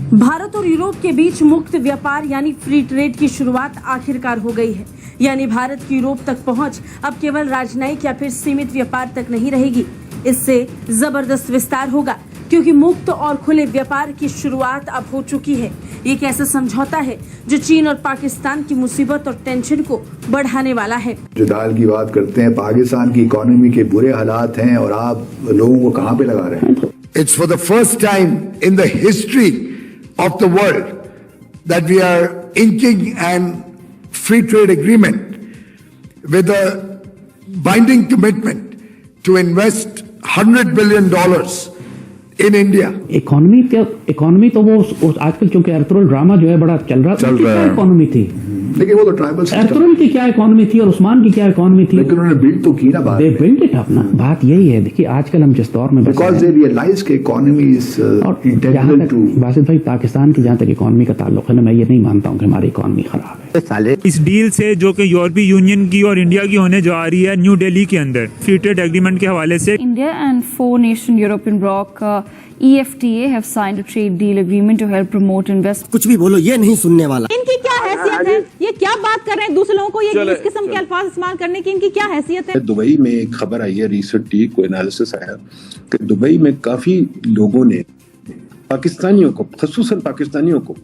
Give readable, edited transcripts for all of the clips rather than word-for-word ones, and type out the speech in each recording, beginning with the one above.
भारत और यूरोप के बीच मुक्त व्यापार यानी फ्री ट्रेड की शुरुआत आखिरकार हो गई है। यानी भारत की यूरोप तक पहुंच अब केवल राजनयिक या फिर सीमित व्यापार तक नहीं रहेगी, इससे जबरदस्त विस्तार होगा, क्योंकि मुक्त और खुले व्यापार की शुरुआत अब हो चुकी है। एक ऐसा समझौता है जो चीन और पाकिस्तान की मुसीबत और टेंशन को बढ़ाने वाला है। जो दाल की बात करते हैं, पाकिस्तान की इकोनॉमी के बुरे हालात हैं और आप लोगों को कहां पे लगा रहे हैं? It's for the first time in the history of the world that we are inking an free trade agreement with a binding commitment to invest $100 billion in India. Economy तो वो आजकल चूंकि एर्थरोल ड्रामा जो है बड़ा चल रहा है, इकोनॉमी थी, लेकिन वो तो ट्राइबल एर्थरोल की क्या इकोनॉमी थी और उस्मान की क्या इकोनॉमी थी, लेकिन उन्होंने बिल्ड तो की ना बात। दे बिल्ड इट अप ना। बात यही है, देखिए आजकल हम जिस दौर में बिकॉज़ दे रियलाइज कि economy is integral to. Wasid भाई, पाकिस्तान की जहां तक इकोनॉमी का ताल्लुक है ना, मैं ये नहीं मानता हूँ कि हमारी इकोनॉमी खराब है। इस डील से जो कि यूरोपीय यूनियन की और इंडिया की होने जा रही है न्यू दिल्ली के अंदर फ्री ट्रेड एग्रीमेंट के हवाले से, India and four-nation European bloc EFTA have signed a trade deal agreement to help promote investment. कुछ भी बोलो, ये नहीं सुनने वाला। इनकी क्या हैसियत है? ये क्या बात कर रहे हैं दूसरे लोगों को ये इस किस्म के अल्फाज इस्तेमाल करने की? इनकी क्या हैसियत है? दुबई में एक खबर आई है, रिसेंटली कोई एनालिसिस आया कि दुबई में काफी लोगों ने पाकिस्तानियों को, खसूसन पाकिस्तानियों को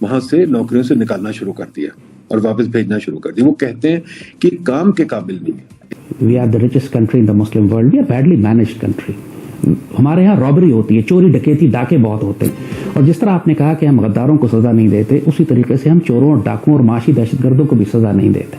वहां से नौकरियों से निकालना शुरू कर दिया और वापस भेजना शुरू कर दिया। वो कहते हैं कि काम के काबिल नहीं है। We are the richest country in the Muslim world. We are badly managed country. हमारे यहाँ रॉबरी होती है, चोरी डकैती डाके बहुत होते हैं, और जिस तरह आपने कहा कि हम गद्दारों को सजा नहीं देते, उसी तरीके से हम चोरों और डाकुओं और माशी दहशतगर्दों को भी सजा नहीं देते।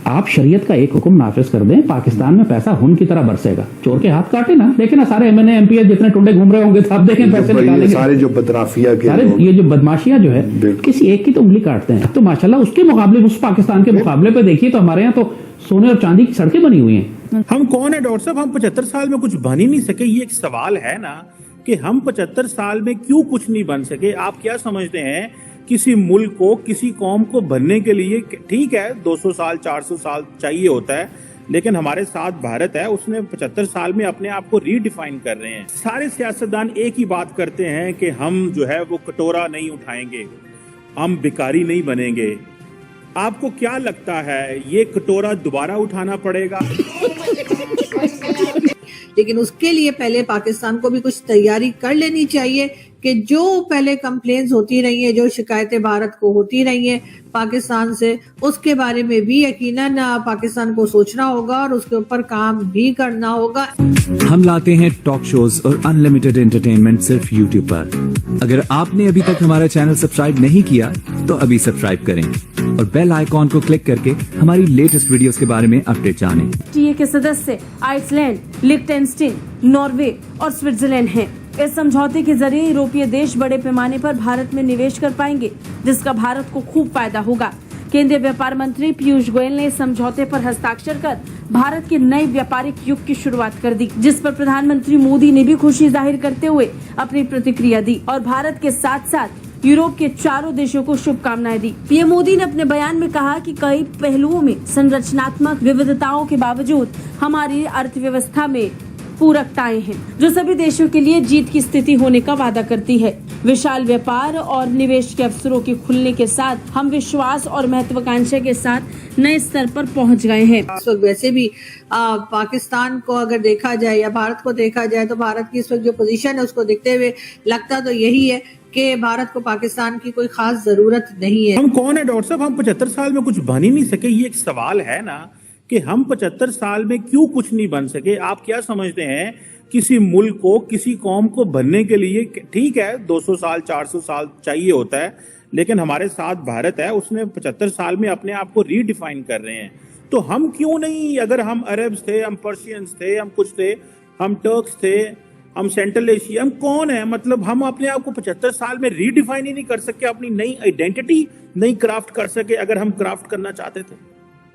आप शरीयत का एक हुक्म नाफिज कर दें, पाकिस्तान में पैसा हुन की तरह बरसेगा। चोर के हाथ काटे ना, देखे ना सारे एमएनए एमपीएस जितने टुंडे घूम रहे होंगे, आप देखें पैसे निकालेंगे। सारे जो बदराफिया के सारे ये जो बदमाशियां जो है, किसी एक की तो उंगली काटते हैं। तो माशाल्लाह उसके मुकाबले, उस पाकिस्तान के मुकाबले पे देखिए तो हमारे यहाँ तो सोने और चांदी की सड़कें बनी हुई हैं। हम कौन है डॉक्टर साहब? हम 75 साल में कुछ बन ही नहीं सके। ये एक सवाल है ना कि हम 75 साल में क्यों कुछ नहीं बन सके? आप क्या समझते हैं किसी मुल्क को, किसी कौम को बनने के लिए? ठीक है 200 साल 400 साल चाहिए होता है, लेकिन हमारे साथ भारत है, उसने 75 साल में अपने आप को रीडिफाइन कर रहे हैं। सारे सियासतदान एक ही बात करते हैं कि हम जो है वो कटोरा नहीं उठाएंगे, हम भिखारी नहीं बनेंगे। आपको क्या लगता है ये कटोरा दोबारा उठाना पड़ेगा? लेकिन उसके लिए पहले पाकिस्तान को भी कुछ तैयारी कर लेनी चाहिए कि जो पहले कंप्लेंट्स होती रही हैं, जो शिकायतें भारत को होती रही हैं पाकिस्तान से, उसके बारे में भी यकीनन पाकिस्तान को सोचना होगा और उसके ऊपर काम भी करना होगा। हम लाते हैं टॉक शोज और अनलिमिटेड एंटरटेनमेंट सिर्फ यूट्यूब पर। अगर आपने अभी तक हमारा चैनल सब्सक्राइब नहीं किया तो अभी सब्सक्राइब करें और बेल आइकॉन को क्लिक करके हमारी लेटेस्ट वीडियोस के बारे में अपडेट जानें। टीए के सदस्य आइसलैंड, लिechtenstein, नॉर्वे और स्विट्जरलैंड हैं। इस समझौते के जरिए यूरोपीय देश बड़े पैमाने पर भारत में निवेश कर पाएंगे, जिसका भारत को खूब फायदा होगा। केंद्रीय व्यापार मंत्री पीयूष गोयल ने इस समझौते पर हस्ताक्षर कर भारत के नए व्यापारिक युग की शुरुआत कर दी, जिस पर प्रधानमंत्री मोदी ने भी खुशी जाहिर करते हुए अपनी प्रतिक्रिया दी और भारत के साथ साथ यूरोप के चारों देशों को शुभकामनाएं दी। पीएम मोदी ने अपने बयान में कहा कि कई पहलुओं में संरचनात्मक विविधताओं के बावजूद हमारी अर्थव्यवस्था में पूरकताएं हैं, जो सभी देशों के लिए जीत की स्थिति होने का वादा करती है। विशाल व्यापार और निवेश के अवसरों के खुलने के साथ हम विश्वास और महत्वाकांक्षा के साथ नए स्तर पर पहुंच गए हैं। इस वक्त वैसे भी पाकिस्तान को अगर देखा जाए या भारत को देखा जाए तो भारत की इस वक्त जो पोजीशन है उसको देखते हुए लगता तो यही है कि भारत को पाकिस्तान की कोई खास जरूरत नहीं है। हम कौन है डॉक्टर साहब? हम 75 साल में कुछ बन ही नहीं सके। ये एक सवाल है ना कि हम 75 साल में क्यों कुछ नहीं बन सके? आप क्या समझते हैं किसी मुल्क को, किसी कौम को बनने के लिए? ठीक है 200 साल 400 साल चाहिए होता है, लेकिन हमारे साथ भारत है, उसने 75 साल में अपने आप को रीडिफाइन कर रहे हैं। तो हम क्यों नहीं? अगर हम अरब्स थे, हम पर्शियंस थे, हम कुछ थे, हम टर्क्स थे, हम सेंट्रल एशिया, हम कौन है? मतलब हम अपने आप को 75 साल में रीडिफाइन ही नहीं कर सके, अपनी नई आइडेंटिटी नहीं क्राफ्ट कर सके अगर हम क्राफ्ट करना चाहते थे।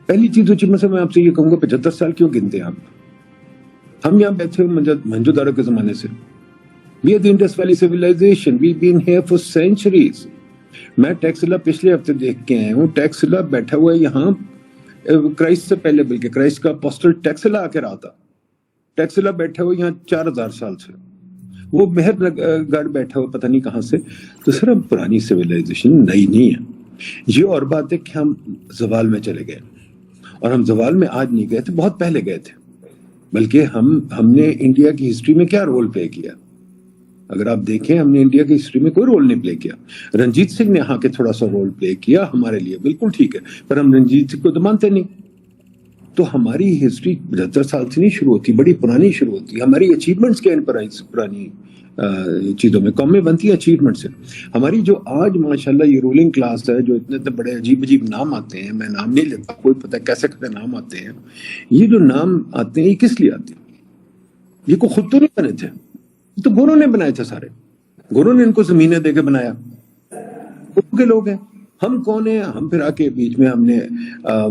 पहली चीज तो मैं आपसे ये कहूंगा 75 साल क्यों गिनते हैं आप? हम यहाँ बैठे मोहनजोदारो के जमाने से। We are the Indus Valley civilization. We've been here for centuries. मैं टैक्सिला पिछले हफ्ते देख के आया हूँ। टैक्सिला बैठा हुआ है यहाँ क्राइस्ट से पहले, बल्कि क्राइस्ट का अपोस्टल टैक्सिला आके रहा था। टैक्सिला बैठा हुआ यहाँ 4000 साल से। وہ مہر گڑھ بیٹھا ہوا پتہ نہیں کہاں سے. تو سر ہم پرانی سویلائزیشن نئی نہیں ہے. یہ اور بات ہے کہ ہم زوال میں چلے گئے, اور ہم زوال میں آج نہیں گئے تھے, بہت پہلے گئے تھے. بلکہ ہم نے انڈیا کی ہسٹری میں کیا رول پلے کیا؟ اگر آپ دیکھیں ہم نے انڈیا کی ہسٹری میں کوئی رول نہیں پلے کیا. رنجیت سنگھ نے یہاں کے تھوڑا سا رول پلے کیا ہمارے لیے, بالکل ٹھیک ہے, پر ہم رنجیت سنگھ کو تو مانتے نہیں. تو ہماری ہسٹری 75 سال سے نہیں شروع ہوتی, بڑی پرانی شروع ہوتی. ہماری اچیومنٹس کیا ان پرانی چیزوں میں قومیں بنتی ہیں اچیومنٹ سے. ہماری جو آج ماشاءاللہ یہ رولنگ کلاس ہے, جو اتنے بڑے عجیب نام آتے ہیں, میں نام نہیں لیتا, کوئی پتہ کیسے نام آتے ہیں. یہ جو نام آتے ہیں یہ کس لیے آتے ہیں؟ یہ کو خود تو نہیں بنے تھے, تو گوروں نے بنائے تھے. سارے گوروں نے ان کو زمینیں دے کے بنایا. ان کے لوگ ہیں, ہم کون ہیں؟ ہم پھر آ کے بیچ میں ہم نے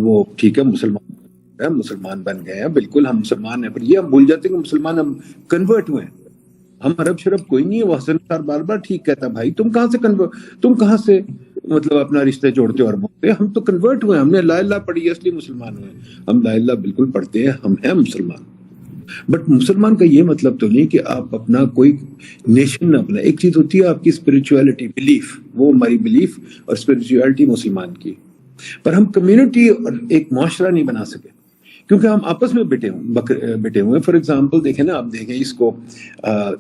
وہ ٹھیک ہے مسلمان بن گئے ہیں, بالکل ہم مسلمان ہیں, پر یہ ہم بھول جاتے ہیں کہ مسلمان ہم کنورٹ ہوئے ہیں. ہم عرب شرب کوئی نہیں ہے. وہ حسن خان بار بار ٹھیک کہتا, بھائی تم کہاں سے مطلب اپنا رشتے جوڑتے اور بولتے؟ ہم تو کنورٹ ہوئے, ہم نے لا الہ پڑھی ہے اس لیے مسلمان ہوئے. ہم لا الہ بالکل پڑھتے ہیں, ہم ہیں مسلمان. بٹ مسلمان کا یہ مطلب تو نہیں کہ آپ اپنا کوئی نیشن نہ بنائیں. ایک چیز ہوتی ہے آپ کی اسپرچویلٹی, بلیف, وہ ہماری بلیف اور اسپرچویلٹی مسلمان کی, پر ہم کمیونٹی اور ایک معاشرہ نہیں بنا سکے کیونکہ ہم آپس میں بیٹے ہوئے. فار ایگزامپل دیکھیں نا, آپ دیکھیں اس کو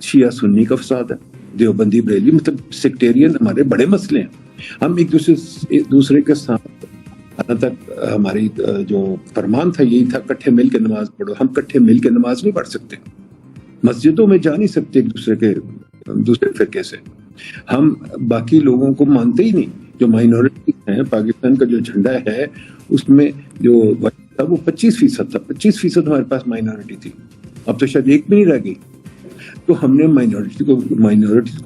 شیعہ سنی کا فساد ہے, دیوبندی بریلوی, مطلب سیکٹیرین ہمارے بڑے مسئلے ہیں. ہم ایک دوسرے کے ساتھ تک ہماری جو فرمان تھا یہی تھا کٹھے مل کے نماز پڑھو. ہم کٹھے مل کے نماز نہیں پڑھ سکتے, مسجدوں میں جا نہیں سکتے ایک دوسرے فرقے سے. ہم باقی لوگوں کو مانتے ہی نہیں. جو مائنورٹی ہیں, پاکستان کا جو جھنڈا ہے اس میں جو تھا وہ 25% تھا. 25% ہمارے پاس مائنورٹی تھی, اب تو شاید ایک بھی نہیں رہ گئی. تو ہم نے مائنورٹی کو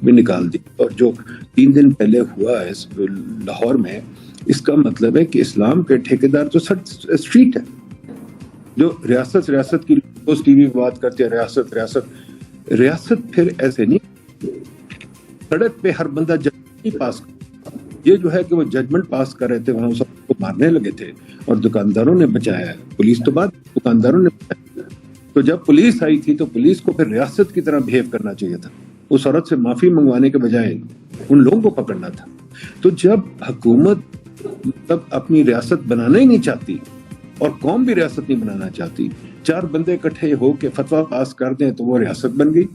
بھی نکال دی. اور جو 3 دن پہلے ہوا ہے لاہور میں, اس کا مطلب ہے کہ اسلام کے ٹھیکیدار تو اسٹریٹ ہے. جو ریاست کی روز ٹی وی بات کرتے ہیں, ریاست پھر ایسے نہیں. سڑک پہ ہر بندہ ججمنٹ پاس کر, یہ جو ہے کہ وہ ججمنٹ پاس کر رہے تھے, وہاں سب کو مارنے لگے تھے اور دکانداروں نے بچایا. پولیس تو بعد دکانداروں نے بچایا. تو جب پولیس آئی تھی تو پولیس کو پھر ریاست کی طرح بہیو کرنا چاہیے تھا. اس عورت سے معافی منگوانے کے بجائے ان لوگوں کو پکڑنا تھا. تو جب حکومت تب اپنی ریاست بنانا ہی نہیں چاہتی اور قوم بھی ریاست نہیں بنانا چاہتی, 4 بندے اکٹھے ہو کے فتویٰ پاس کر دیں تو وہ ریاست بن گئی.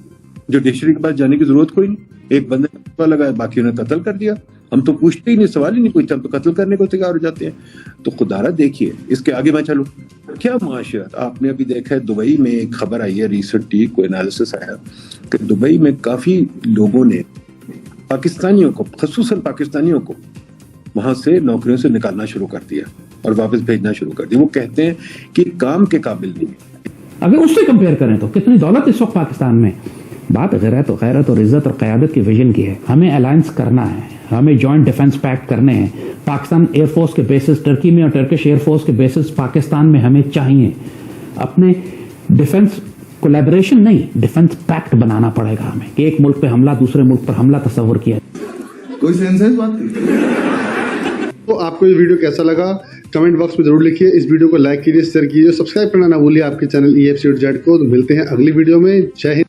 جوڈیشری کے پاس جانے کی ضرورت کوئی نہیں. ایک بندے کا فتویٰ لگایا, باقیوں نے قتل کر دیا. ہم تو پوچھتے ہی نہیں, سوال ہی نہیں پوچھتے, ہم تو قتل کرنے کو تیار ہو جاتے ہیں. تو خدا را دیکھیے اس کے آگے میں چلوں کیا معاشرت. آپ نے ابھی دیکھا ہے دبئی میں ایک خبر آئی ہے ریسنٹلی, کوئی انالیسس آیا کہ دبئی میں کافی لوگوں نے پاکستانیوں کو, خصوصاً پاکستانیوں کو وہاں سے نوکریوں سے نکالنا شروع کر دیا اور واپس بھیجنا شروع کر دیا. وہ کہتے ہیں کہ کام کے قابل نہیں. اگر اس سے کمپیئر کریں تو کتنی دولت اس وقت پاکستان میں. بات غیرت اور عزت اور قیادت کی ویژن کی ہے. ہمیں الائنس کرنا ہے, ہمیں جوائنٹ ڈیفنس پیکٹ کرنے ہیں. پاکستان ایئر فورس کے بیسز ٹرکی میں اور ٹرکش ایئر فورس کے بیسز پاکستان میں ہمیں چاہیے. اپنے ڈیفنس کولیبریشن نہیں, ڈیفنس پیکٹ بنانا پڑے گا ہمیں کہ ایک ملک پہ حملہ دوسرے ملک پر حملہ تصور کیا. کوئی سینس ہے اس بات کی؟ تو آپ کو یہ ویڈیو کیسا لگا کمنٹ باکس میں ضرور لکھیے. اس ویڈیو کو لائک کیجیے, شیئر کیجیے, سبسکرائب کرنا نہ بھولیے آپ کے چینل EFC.Z کو. تو ملتے ہیں اگلی ویڈیو میں. جے ہند.